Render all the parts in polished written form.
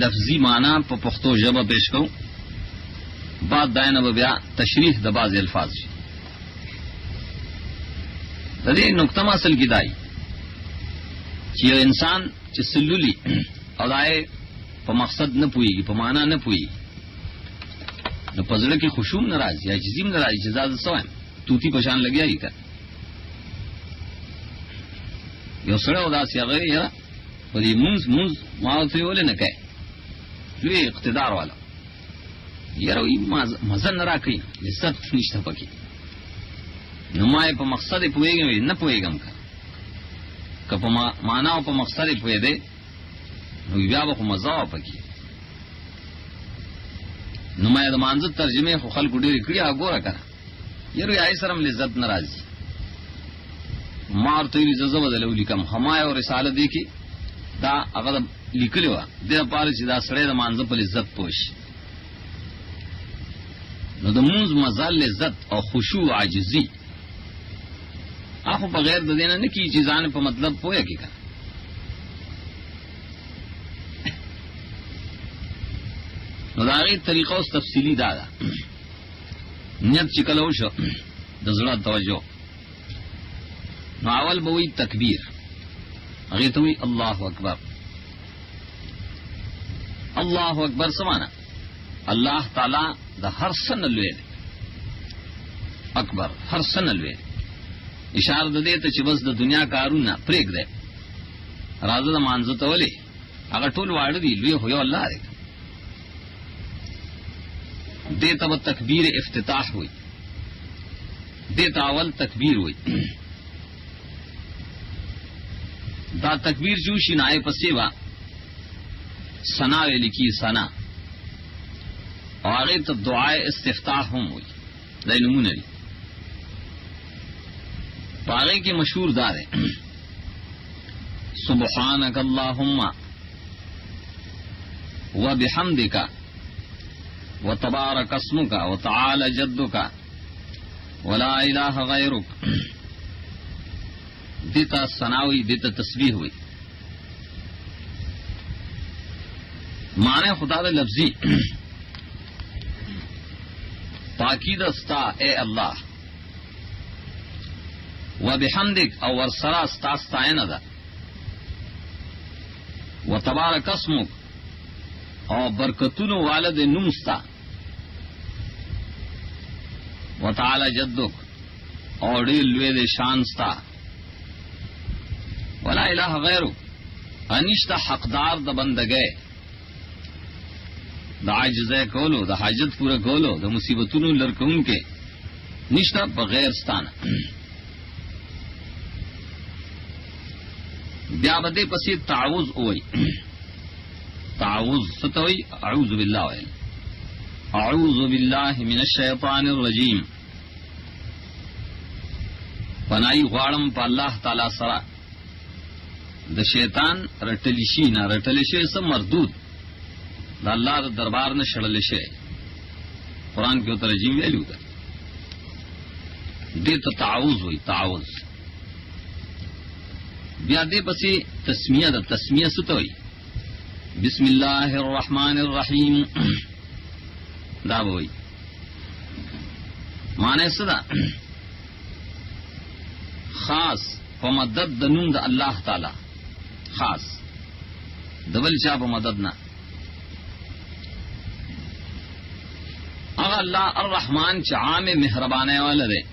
لفظی معنی په پښتو ژبه پیش کوم، بعد داینه بیا تشریح د بعض الفاظ شي. د دې نقطه اصل کې دای چې یو انسان چې سلولي او دای په مقصد نه پويږي، په معنا نه پويږي، نو په ځړه کې خشوع ناراضي یا جزیم ناراضي چې زاد سوام توتی په شان لګیایي کا یو سره ودا سیغه یا په دې مونږ ما ته ولې نه کوي لوی اقتدار والا یاره مزه نه راکړي لذت نشته پکې، نو ما په مقصد پوهیږم نه پوهیږم که په معنا او په مقصد پوهې دی نو بیا به خو مزه پکې. نو ما د مانځ ترجمه خو خلکو ډېرې کړي وګوره کنه یاره یې سره لذت ناراضي مار ته یې ززه بدلو لیکم همای او رساله دی کې دا هغه لیکلو د لپاره چې دا سړی د مانځ په لذت پوښ، نو د مونږ مزال لذت او خشوع عاجزي اخو بغیر د دینه نه کی چې ځان په مطلب پوهه کې کنه. نو دا غي طریقه اوس تفصیلی دا ده نیت چې کله وشو د زړه توجه، نو اول به وي تکبیر، هغه ته وي الله اکبر. الله اکبر سمانا الله تعالی د هر سن لوی اکبر، هر سن لوی اشاره ده ته چې بس د دنیا کارونه پرېګ ده راځه د مانځه ته ولې هغه ټول واړه دي لوی هو یو الله دی. دیتا و تکبیر افتتاح ہوئی، دیتا اول تکبیر ہوئی، دا تکبیر جوشی نائے پسیوا ثنا لکی ثنا اور آگے تو دعائے استفتاح ہم ہوئی دا نمونہ لی آگے کے مشہور دار ہے سبحانک اللہم و بحمدک وتبارك اسمك وتعالى جدك ولا اله غيرك. دیتا ثناوی دیتا تسبیح ہوئی، معنی خدا دا لفظی تاکید استا اے اللہ و بحمدک او ورسرا استا استائن دا و تبارک اسمک او برکتون والد نمستا و تعالی جدک اور ډېر لوی دې شان ستا ولا الہ غیرک انشتا حقدار د بندګۍ د عاجزۍ کولو د حاجت پوره کولو د مصیبتونو لرکون کې نشتا بغیر ستانه. بیا بده پسې تعوذ وای، تعوذ ستوي اعوذ بالله وای اعوذ بالله من الشیطان الرجیم، پنای غواړم په الله تعالی سره د شیطان رټلی شي نه رټلی شي سم مردود د الله د دربار نه شړل شي. قرآن کې ترجمه ویلو ده دې ته تعوذ وای تعوذ. بیا دې پسې تسمیه ده، تسمیه ستوي بسم الله الرحمن الرحیم دا وای معنی صدا خاص په مدد د نوم د الله تعالی، خاص دبل چا په مدد نه. اغه الله الرحمن چې عام مهربانه والا دی،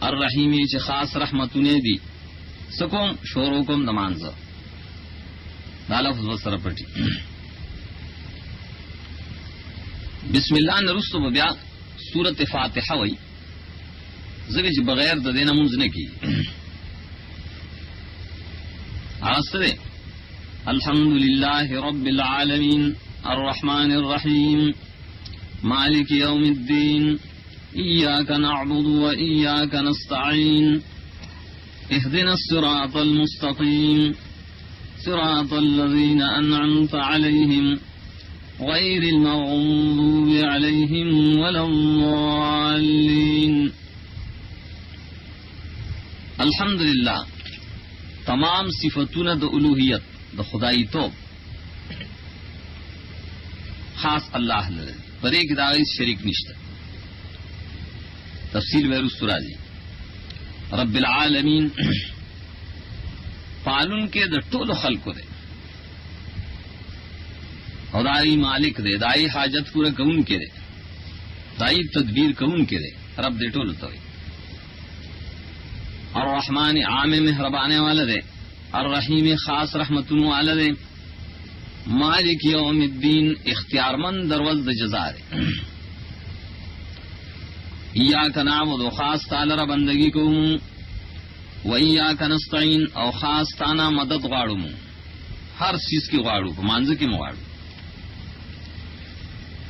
الرحیم چې خاص رحمتونه دي. سکوم شروع کوم نمازه دا لفظ وسره پټي بسم الله نرستو بیا سورۃ فاتحه وای زګه چې بغیر د دینه مونږ نه کی اسره الحمدلله رب العالمین الرحمن الرحیم مالک یوم الدین ایاک نعبد و ایاک نستعین اهدنا الصراط المستقیم صراط الذين أنعمت عليهم غير المغضوب عليهم ولا الضالين. الحمدللہ تمام صفتون د الوهیت د خدای توب خاص الله لره پدې کې دا هیڅ شریک نشته. تفصیل ورسره راځي. رب العالمین پالون کې د ټولو خلقو دی او دای مالک دی، دای حاجت پورا کون کې دی، دای تدبیر کون کې دی. رب دې ټولو ته وي. الرحمن عام مهربانه والا دی، الرحیم خاص رحمتونو والا دی، مالک یوم الدین اختیارمند دروز د جزا دی. ایاک نعبد خاص تعالی را بندگی کوم، و ایاک نستعین او خاص تانا مدد غواړو، هر چیز کی غواړو، په مانځ کې مو غواړو.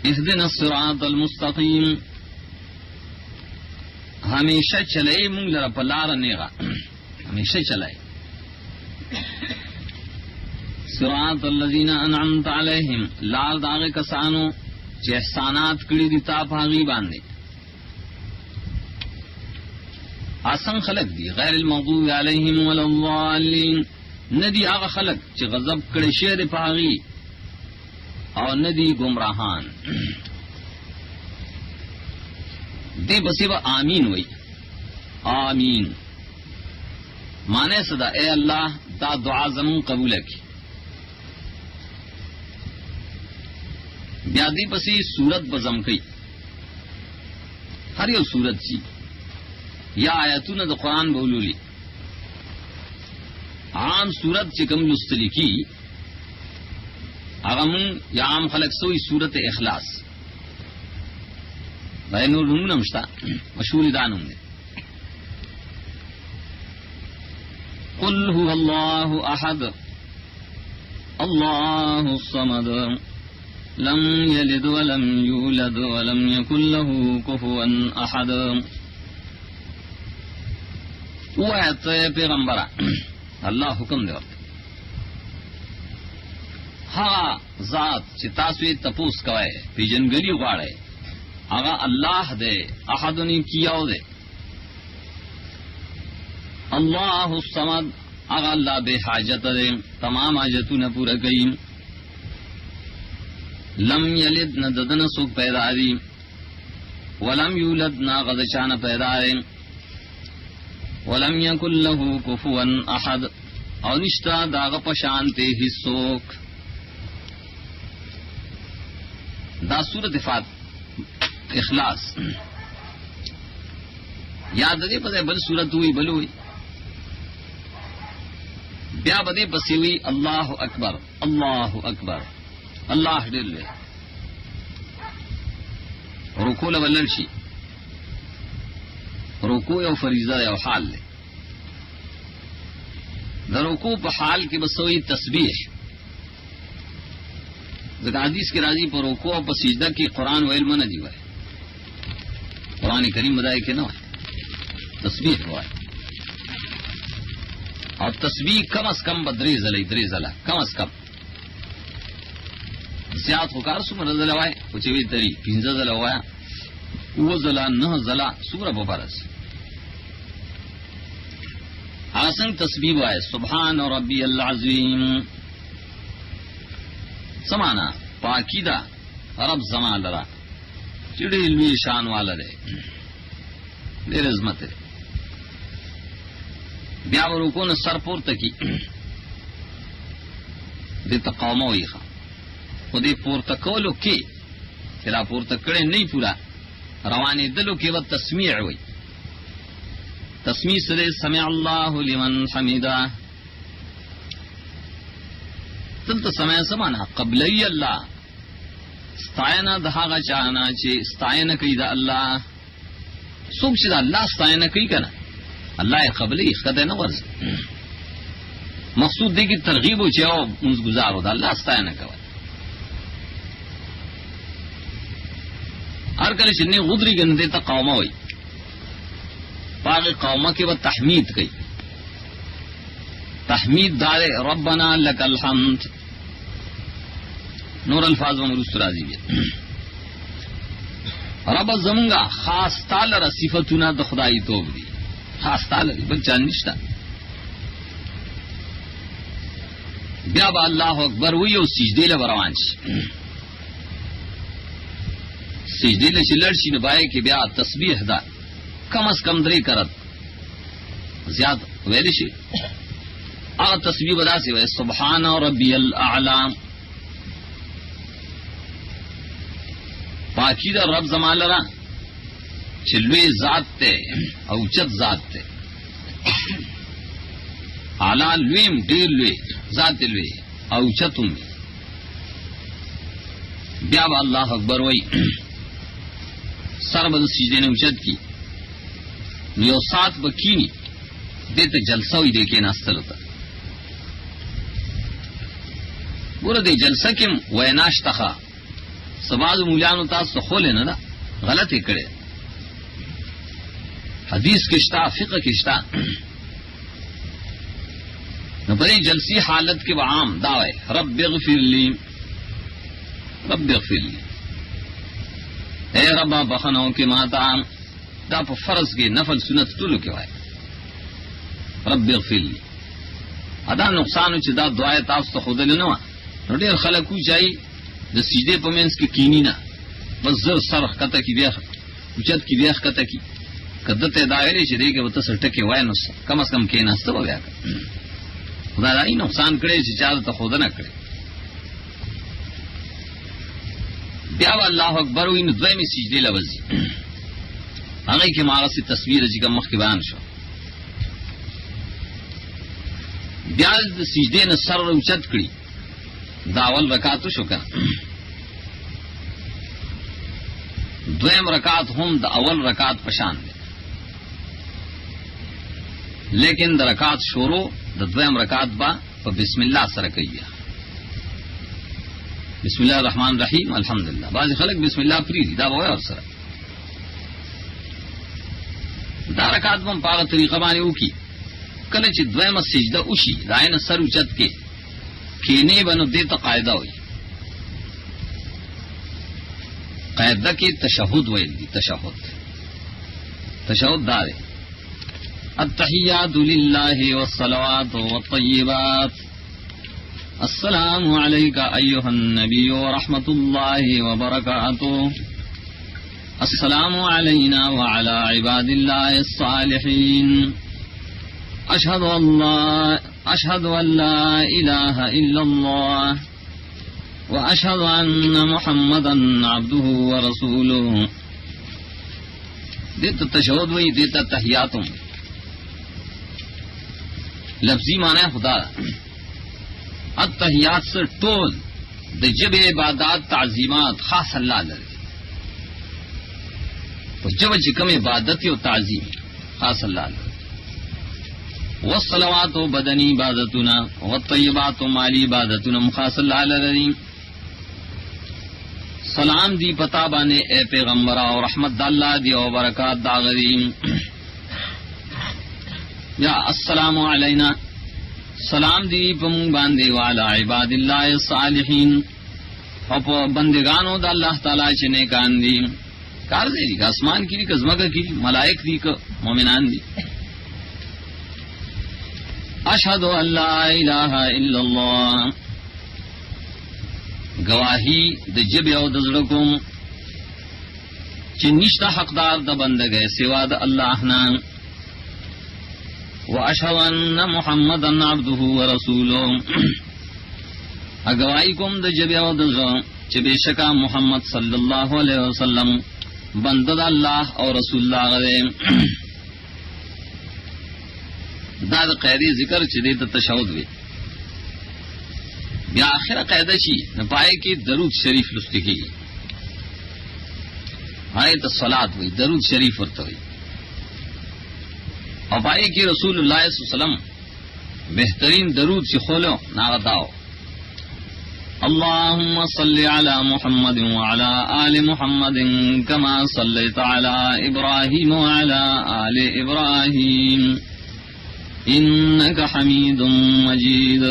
اهدنا الصراط المستقیم، ہمیشہ چلے مونږ لره په لار نیغه، ہمیشہ چلے. صراط الذین انعمت علیہم، لار داغه کسانو چې احسانات کړی دي تا په هغه باندې. آسان خلق دی، غیر المغضوب علیہم ولا الضالین، ندی هغه خلق چې غضب کړي شه د پاغي او ندی گمراهان. دی بسیبا آمین وی، آمین مانے صدا اے اللہ دا دعا زمون قبول کی. بیا دی پسی سورت بزم کئی، ہر یو سورت چی یا آیتون دا قرآن بولولی. عام سورت چکم لستلی کی اغمون یا عام خلق سوئی سورت اخلاص بھائی نور نمون مشتا مشہور دانوں نے. قل هو اللہ احد اللہ الصمد لم یلد ولم یولد ولم یکن له کفوا احد. وہ آیت پیغمبرہ اللہ حکم دے وقت ہاں ذات چې تاسو یې تپوس کوئ پیژنګلي غواړئ هغه الله دے، احدنی کیاو دے. اللہ الصمد هغه الله بے حاجت دے، تمام حاجتونه پورا کوي. لم یلد نہ ددن سوک پیدا دی، ولم یولد نہ غدشان پیدا دی، ولم یکن له کفوا احد او نشتا داغ پشانتے حصوک. دا سورت فات اخلاص یاد دے پتہ بل سورت ہوئی بل ہوئی بیا بدے پسی ہوئی اللہ اکبر اللہ اکبر اللہ ڈل رکو لولرشی رکو یو فریضہ یو حال لے. دا رکو پا حال کی بسوئی تسبیح ذکر حدیث کے راضی پر رکو اور سجدہ کی قرآن و علم نہ دی ہوئے، قرآن کریم بدائے کہ نہ ہوئے، تسبیح ہوا ہے. اور تسبیح کم از کم بدری زلا کم از کم زیاد خوکار سمر زلا ہوئے اچھوی تری پینزہ زلا ہوا وہ زلا نہ زلا سورہ بفرس. آسنگ تسبیح ہوا ہے سبحان ربی العظیم، سمانا پاکیدہ رب زمان لرا چڑی لوی شان والا دے دیر عظمت دے. بیا ورکو نے سر پورته کی دې تقامو یې ښه خو دې پورته کولو کې چې را پورته کړی نه پورا روانېدلو کې به تسمیع وي. تسمیع سره سمع الله لمن حمیده دلته سمع سمانا قبلی الله ستاینه د هغه چانا چې ستاینه کوي د الله. څوک چې د الله ستاینه کوي کنه اللہ قبلی خدای نہ ورز مقصود دے کی ترغیب ہو چاہو منز گزار ہوتا اللہ استایا نہ کوي. ہر کله چې نه غدری ګنده ته قومه وي پاغه قومه کې و تحمید کوي. تحمید دار ربنا لك الحمد نور الفاظ و مرست راضی بیا رب زمونگا خاص تعالی را صفتونه د خدای توب دی خاص تعالی بل چان نشتا. بیا با اللہ اکبر وی او سجدے له روان شي سجدې له چې لړ شي نو پای کې بیا تسبیح ده کم از کم 3 کرت زیات ویل شي هغه تسبیح ودا سی وای سبحان ربی الاعلى پاکی دا رب زمان لرا چې لوی ذات ته او چت ذات ته اعلی لویم ډیر لوی ذات لوی او چتم بیا الله اکبر وای سر به سجدې نه اوچت کی یو سات بکینی دته جلسه وي دې کې ناستل تا ګوره دې جلسه کې ویناشتخه سباز مولیانو تاسو خو نه دا غلط کړي حدیث کې شتا فقہ کې شتا نو په جلسی حالت کې عام دا وای رب اغفر لي رب اغفر لي اے رب بخنو کې ماتا دا په فرض کې نفل سنت ټول کې وای رب اغفر لي ادا نقصان چې دا دعا تاسو ته خود نه و نو ډېر خلکو چای د سجدې په منځ کې کینی نه بس زر سرخ کته کې بیا اوچت کې بیا کته کې کده ته دا ویلې چې دې کې وته سټکه وای نو کم از کم کې نه ستو بیا خدای دا نقصان کړي چې چا ته خود نه کړي بیا الله اکبر وین دویمه سجدې لوزي هغه کې مارسي تصویر چې کوم مخکې بیان شو بیا د سجدې نه سر اوچت کړي دا اول رکعت شو کنه دویم رکعت هم د اول رکعت پشان دی لیکن د رکعت شروع د دویم رکعت با په بسم الله سره کوي بسم الله الرحمن الرحیم الحمدلله بعض خلک بسم الله پری دا وایي اور سره دا رکعت هم په طریقه باندې وکي کله چې دویمه سجده وشي راینه سر اوچت کې کینه بنو دیتا قاعده وي قاعده کې تشهود ویل دي تشهود دار التحیات لله والصلوات والطیبات السلام علیک ایها النبی ورحمۃ اللہ وبرکاتہ السلام علینا وعلى عباد الله الصالحین أشهد أن لا إله إلا الله وأشهد أن محمدا عبده ورسوله دیتا تشهد وی دیتا تحیاتم لفظی معنی خدا التحیات سے ټول د جب عبادات تعظیمات خاص الله لري په جب چې کوم عبادت او تعظیم خاص الله لري والصلوات بدنی عبادتنا والطیبات مالی عبادتنا مخاص اللہ لریم سلام دی پتا بانے اے پیغمبر اور رحمت دا اللہ دی و برکات دا غریم یا السلام علینا سلام دی پمون باندے وعلا عباد اللہ الصالحین اور بندگانو دا اللہ تعالی چنے کان دی کار دے دی اسمان کی دی کزمگا کی دی ملائک دی کا مومنان دی اشهد ان لا اله الا الله گواہی د جب او د زړه کوم چې نشته حقدار د بندګۍ سوا د الله نه واشهد ان محمدن عبده ورسوله گواہی کوم د جب او د زړه چې بشکا محمد صلی الله علیه وسلم بنده د الله او رسول الله غره دا د قاعده ذکر چې د تشهود وي بیا اخره قاعده شي نه پای کې درود شریف لسته کیږي آیت الصلات وي درود شریف ورته وي او پای کې رسول الله صلی الله علیه وسلم بهترین درود چې خولو ناغتاو اللهم صل على محمد وعلى آل محمد كما صليت على إبراهيم وعلى آل إبراهيم إنك حميد مجيد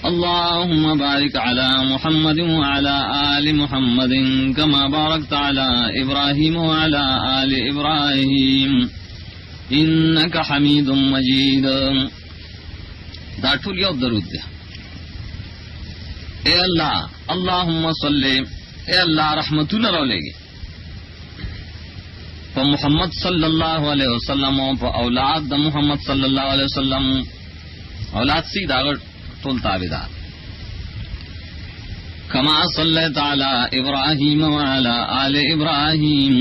اللهم بارك على محمد وعلى آل محمد كما باركت على إبراهيم وعلى آل إبراهيم إنك حميد مجيد دا ټول یو درود دی اے اللہ اللهم صل اے اللہ رحمتونه راولېږي په محمد صلی الله علیه وسلم او په اولاد د محمد صلی الله علیه وسلم. اولاد سی دا ټول تابعدار. کما صلیت علی ابراهیم وعلى آل ابراهیم،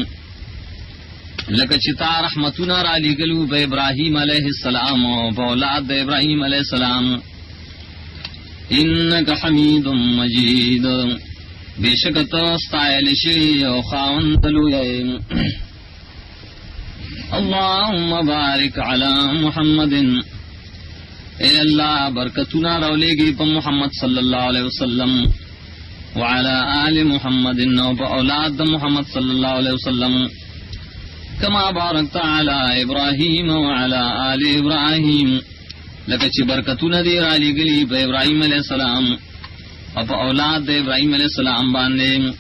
لکه چې تا رحمتونه را لېږلو په ابراهیم علیه السلام او په اولاد د ابراهیم علیه السلام. انک حمید مجید، بېشکه ته ستایل شوی او خاوند لوی. اللهم بارک علی محمد، اے اللہ برکتنا راولېږي په محمد صلی الله علیه وسلم وعلى آل محمد او په اولاد د محمد صلی الله علیه وسلم. کما بارکت علی ابراهیم وعلى آل ابراهیم، لکه چې برکتونه دې را لېږلي په ابراهیم علیه السلام او په اولاد د ابراهیم علیه السلام باندې.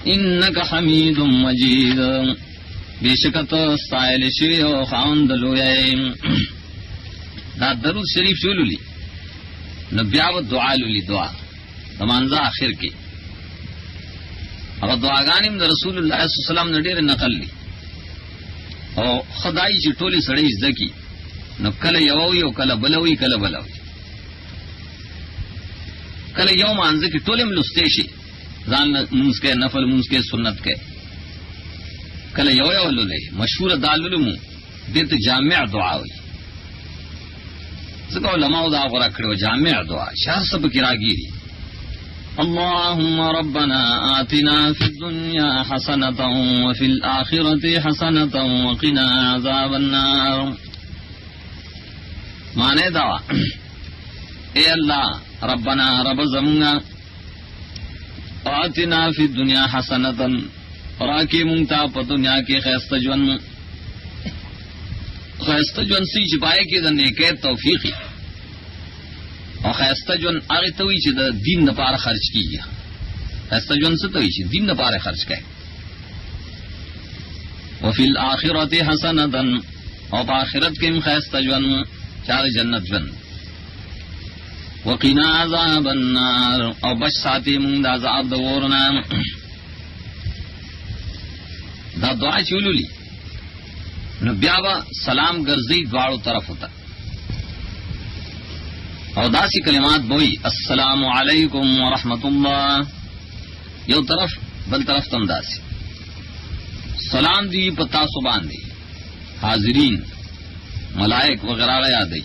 انک حمید مجید، بېشکه ته ستایل شوی او خاوند لوی. دا درود شریف شولولي نو بیا و دعا لولي، دعا د مانځه اخر کې هغه دعاګانې د رسول الله صلی الله علیه وسلم نه ډېر نقل دي او خدای چې ټولې سړی زده کی نو کله یو یو کله بلوي کله بلوي، کله یو مانځه کې ټولې ملسته شي، ځان مونږ کې نفل مونږ کې سنت کې، کله یو یو لولې مشهور دالولمو دته جامع دعا وي. ځکه علماء دا غوړه کړو جامع دعا شاه سب کې راګيري. اللهم ربنا آتنا في الدنيا حسنة وفي الآخرة حسنة وقنا عذاب النار. معنی دا اے اللہ ربنا رب زمنا آتنا فی الدنیا حسنة، راکی مونتا پا دنیا کی خیست جون، خیست جون سی چپائے کی دا نیکی توفیقی او خیست جون آغی توی چی دا دین نپار خرچ کی گیا. خیست جون سے توی چی دین نپار خرچ کئے. وفی الآخرت حسنة، او پا آخرت کم خیست جون چار جنت جون. وقنا عذاب النار، او بچ ساتی مونگ دا عذاب دورنا. دا دعا چولو لی نو بیا با سلام گرزی دوارو طرف ہوتا او داسی کلمات بوئی السلام علیکم ورحمت اللہ یو طرف بل طرف تم داسی سلام دی پتا سبان دی حاضرین ملائک وغیرہ غیا دی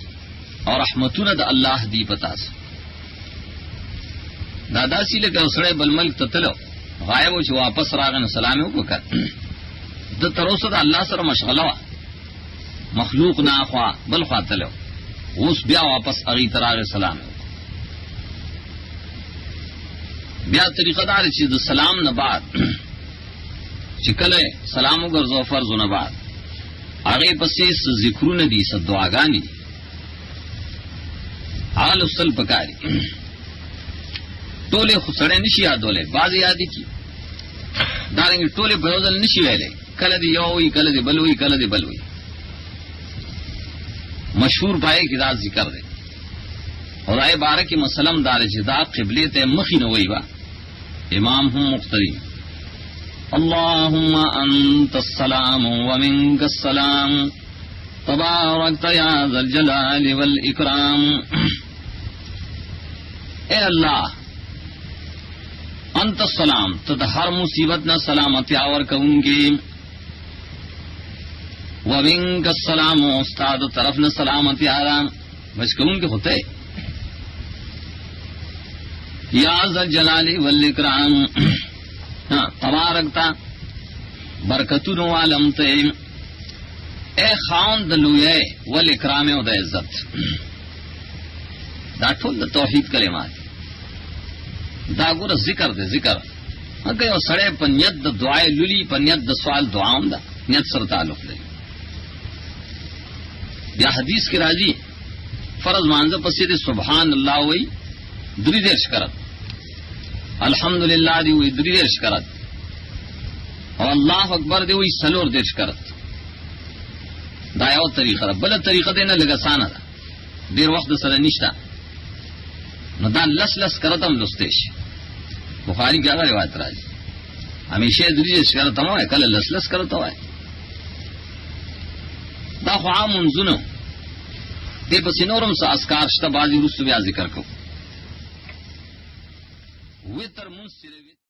اور رحمتون دا اللہ دی پتا سو داداسی لکه سڑے بل ملک تتلو غائبو چو واپس راغن سلامیو کو کر د تروسه د الله سره مشغله وا مخلوق نه خوا بل خوا تلو اوس بیا واپس اغي تراغه سلام بیا طریقه دار چې د سلام نه بعد چې کله سلام وګرځو فرض نه بعد هغه پسې ذکرونه دي س دعاګانې دي حال وصل پکاري ټوله خسړې نشي یادولې بعض یادې کی دارنګ ټوله بهودل نشي ویلې کله دی یووي کله دی بلوي کله دی بلوي. مشهور پائے کی دا ذکر دے اور آئے بارہ کی مسلم دار جدا قبلے تے مخی نوئی با امام ہم مقتدی. اللہم انت السلام ومنک السلام تبارکت یا ذا الجلال والاکرام. اے اللہ انت السلام، تو ہر مصیبت نہ سلامتی آور کون کی، ومنک السلام، استاد طرف نہ سلامتی آرام بچ کون کے ہوتے. یا ذا الجلال والاکرام، تبارکتا برکتون والم تے، اے خاوند لوی والاکرام او د عزت. دا ټول د توحید کلمات دا ګور ذکر دے ذکر اگے او سڑے په نیت د دعای للی په نیت د سوال دعاوم دا نیت سره تعلق دی. یا حدیث کی راضی فرض مانزه پسې دې سبحان الله وی دری دیش کرت، الحمدللہ دی وی دری دیش کرت، او الله اکبر دی وی سلور دیش کرت. دا یو طریقه بل طریقه دینه لګسانه ده ډیر وخت سره نشته نو دا لس لس کرتم لستیش. بخاری کی هغه روایت راځي همیشه درې کرته مو کله لسلس کرته وای دا خو عام منځونو دې پسې نورم څه اسکار شته بعضې وروسته بیا ذکر کوو وتر منځ